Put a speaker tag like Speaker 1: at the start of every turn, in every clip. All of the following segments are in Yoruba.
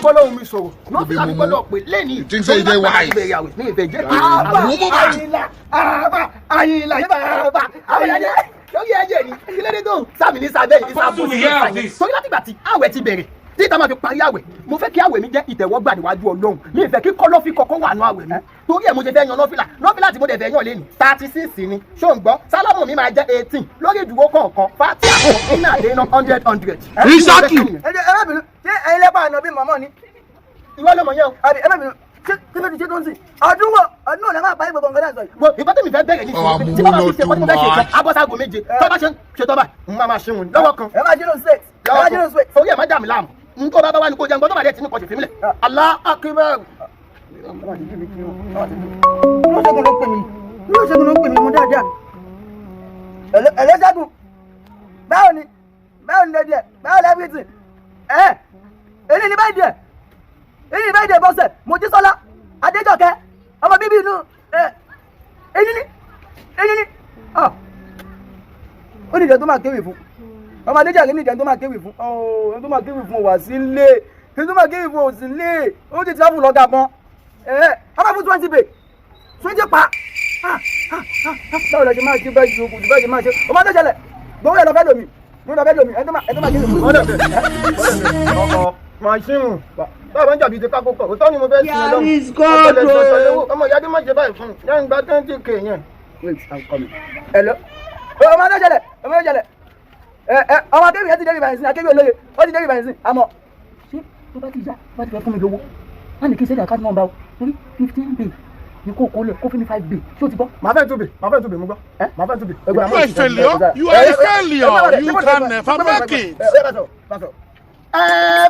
Speaker 1: gbọ́dọ̀ omi sọ̀rọ̀ nọ́fìlà mi gbọ́dọ̀ pé lẹ́ni lórí ẹ̀jẹ̀ ni kílódé tó sàmì ní sábẹ́ yìí sábò ní ìsàyẹn torí láti gbà tí àwẹ̀ ti bẹ̀rẹ̀ tí ìta máa fi parí àwẹ̀ mo fẹ́ kí àwẹ̀ mi jẹ́ ìtẹ̀wọ́gbà níwájú Ọlọ́run mi ìfẹ́ kí kọ́lọ́fì kọ́kọ́ wà nù àwẹ̀ mi torí ẹ̀ mo ṣe fẹ́ yan nọ́fìlà tí mo dẹ̀ fẹ́ yan lẹ́nu 36 ni ṣó ń gbọ́ sálámù mi máa jẹ́ 18 lórí ìdúró kọ̀ọ̀kan fati àkọ́kọ́ iná àdéhùn 100.
Speaker 2: Isaki.
Speaker 3: ẹlẹ́bìnrin ṣé ẹ̀yin lẹ́bàá àná bí mọ̀mọ́ ni.
Speaker 1: ìwọ lọmọ yẹn o.
Speaker 3: àbí ẹlẹ́bìnrin kí ló ti ṣe tó ń sìn ọdún wo lè máa parí gbogbo nǹkan náà sọ yìí.
Speaker 1: ìbọn tẹ̀mí fẹ́ bẹ̀rẹ̀ ní ìsìn tí wọ́n bá fi ṣe ọdún mẹ́jẹ jọ abọ́ságo méje tó bá ṣe tọ́ báyìí ń máa ṣe wọn lọ́wọ́ kan.
Speaker 3: ẹ máa ṣe ló straight ẹ máa ṣe ló straight.
Speaker 1: orí ẹ̀ má dà mí láàmú nǹkan bá bá wà ní kó jẹun gbọ́dọ̀ bá dẹ̀ tí ní kọ̀ọ̀ṣẹ̀ fímílẹ̀ Allah akbar.
Speaker 3: olóṣègùn ló pè mí mo dáadáa. ẹlẹ́sẹ̀gùn báwo ni lẹ́dí ẹ̀ báwo lẹ́fíìtì ẹ̀ èyí ni báyìí díẹ̀ bọ́sẹ̀ Mojísọ́lá Adéjọkẹ́ ọmọ bíbí inú èyí ni ó ní ìjọ tó máa kéwì fún ọmọ Adéjọkẹ́ ní ìjọ tó máa kéwì fún ẹni tó máa kéwì fún wà sí ilé ẹni tó máa kéwì fún òsì ilé ó ti travel lọ́gà kan ọmọ fún 20 bay 20 pa báwo la ṣe máa ṣe báyìí ogun báyìí máa ṣe ọmọ tó ṣẹlẹ̀ gbowó ẹ̀ lọ fẹ́ lómi ẹni tó máa kéwì fún
Speaker 1: ọkọ̀ màṣíìnù báwo ń jàbí ti kákó pọ̀ òtọ́ ni mo fẹ́ sin ọlọ́run Ọmoiyaade má ṣe báyìí fún yẹn gba 20k yẹn.
Speaker 3: Hello ọmọ tó ṣẹlẹ̀ ọmọ akéwì yẹn ti débi báyìí sí akéwì Olóye ó ti débi báyìí sí àmọ́ ṣé tó bá ti já bá ti fẹ́ fún mi lówó má ní kí sẹ́dí àkáàtì náà bá o torí 15 bay ni kó kó lẹ̀ kó fún mi 5 bay ṣé o ti gbọ́.
Speaker 1: màá fẹ́ 2 bay mo gbọ́ màá fẹ́ 2 bay.
Speaker 2: You are a failure. You can never make it.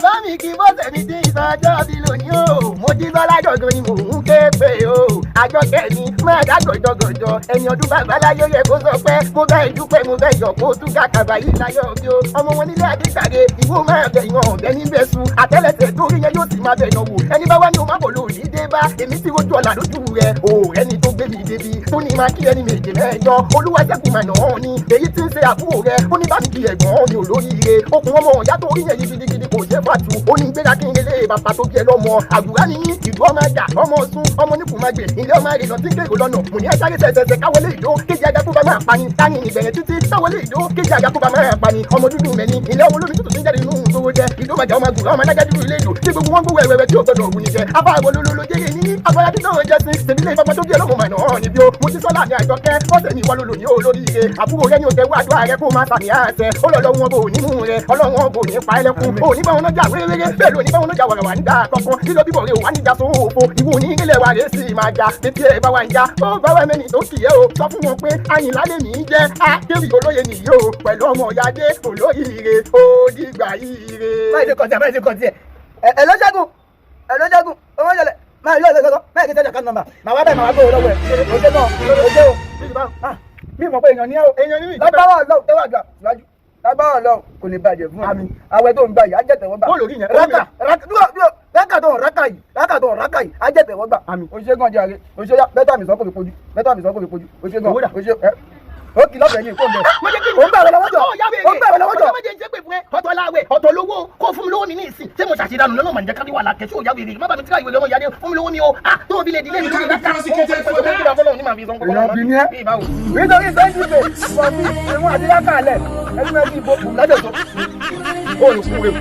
Speaker 1: Bá mi kí bọ́sẹ̀ mi dín ìsọjọ́ bí lónìí o. Mo jí bọ́lá jọ̀gàn ni mò ń ké pé o. Àjọkẹ́ ni máa dá gọ̀jọ̀gọ̀jọ̀. Ẹni ọdún bàbá láyé yẹ kó sọ pé mo bẹ́ ìdúpẹ́ mo bẹ́ yọ̀ kó tún kàkàbà yìí láyọ̀ bí o. Ọmọ wọn nílé Adégbàdé ìwọ máa bẹ̀ yan ọ̀bẹ níbẹ̀ sùn. Àtẹ́lẹsẹ̀ tó rí yẹn yóò sì máa bẹ̀ yan wò. Ẹni bá wá ní o má bò lórí dé bá. Èmi tí rojú ọ̀la lójú rẹ̀. O ẹni tó gbé mi débi. Tó ní máa kí ẹni méje mẹ́jọ. Olúwa sẹ́kùn mànà ọ́ ni. Èyí tí ń ṣe àbúrò rẹ̀. Ó ní bá mi di ẹ̀gbọ́n mi ò lóríire. Okùn ọmọ ọ̀yá tó rí yẹn gidigidi kò ṣe fàtú. Ó ní gbéra kí n lélẹ̀ bàbá tó jẹ lọ́mọ. Àgùrá ni ìlú ọmọ àjà ọmọ ọ̀sùn ọmọ oníkùnmágbè ilé ọmọ àrè lọ sí kéèrò lọ́nà. Mo ní ẹ sáré tẹ̀tẹ̀tẹ̀ káwọlé ìdó kéjì ajá tó bá máa pani. Táyì ìbẹ̀rẹ̀ títí káwọlé ìdó kéjì ajá tó bá máa pani. Ọmọ dúdú mẹ́ni ilé ọmọ olómi tuntun jáde nínú ìṣòro jẹ. Ìdó màjà ọmọ àgùrá ọmọ adájá dúdú ilé ìdó. Tí gbogbo wọn gbówó ẹ̀wẹ̀wẹ̀ tí ò gbọdọ̀ ògùn níjẹ. Afá àwọn olólò jẹ́rẹ̀ ní afárá tí náà jẹ́ sí. Tèmílẹ̀ ìfọmọ tó jẹ́ lọ́mọ màná hàn níbi o. Mojísọ́lá ní Àjọkẹ́ ọ̀sẹ̀ ní ìwọlọ́lọ́ ní olórí ire. Àbúrò rẹ ní o tẹ́wọ́ àdúrà rẹ kó máa sàmì àṣẹ. Ó lọ́lọ́ wọn bò ní mú rẹ. Ọlọ́run bò ní pa ẹlẹ́kùn. Ò ní bá wọn lọ́jà wéréwéré. Bẹ́ẹ̀ ló ní bá wọn lọ́jà wàrà wà nígbà àkọ́kọ́. Lílọ bíbọ̀ rẹ ò wá níjà tó òfo. Ìwọ ní ilé wa rẹ̀ sì máa ja. Tètè ẹ̀ bá wa ń já. Ó bá wa mẹ́ni tó kì í o. Sọ fún wọn pé Ayinla lè mí jẹ́. Akewi Olóye nìyí o. Pẹ̀lú Ọmoiyaade olóríire. Ó dìgbà ire.
Speaker 3: báyìí ṣe kọ̀ tiẹ̀ ẹlọ́ṣẹ́gun owó ṣẹlẹ̀ máa yọ ọ̀sẹ̀ báyìí kí sẹ́jà kan nọ́mbà màá wá bẹ́ẹ̀ máa gbé owó lọ́wọ́ ẹ̀ oṣù náà mi mọ̀ pé èèyàn ní ẹ́ lágbára Ọlọ́run tẹ́wọ́ àgbà síwájú lágbára Ọlọ́run kò lè bàjẹ́ fún mi àwẹ̀ tó ń gbà yìí á jẹ́ tẹ̀wọ́gbà rákàtọ̀ rákà yìí á jẹ́ tẹ̀wọ́gbà oṣù jàre oṣù bẹ́tà mi sọ kò fi pojú oṣù ó kì lọ́bẹ̀ẹ́ ní ìkóńbẹ̀. ó ń bẹ̀rẹ̀ lọ́wọ́ jọ.
Speaker 1: ọjọ́ méje ń ṣe pé fún ẹ ọ̀tọ̀ láwẹ̀ ọ̀tọ̀ lówó kó fún mi lówó mi ní ìsìn ṣé mo ṣàṣìdánù lọ́nà màá jẹ́ kárí wà lákẹ́ tí ò yáwèrè má bàa mi tíra ìwé Ọmoiyaade fún mi lówó mi o tó o bí lè dilé mi lórí láká.
Speaker 3: ìrọ̀bì ni ẹ́ nítorí sẹ́ńtì pé ìwọ̀n mi ìwọ̀n àti lákàlẹ̀ ẹni mẹ́rin ìbò kù lọ́dẹ̀ tó.
Speaker 1: ó lè kú rẹ̀.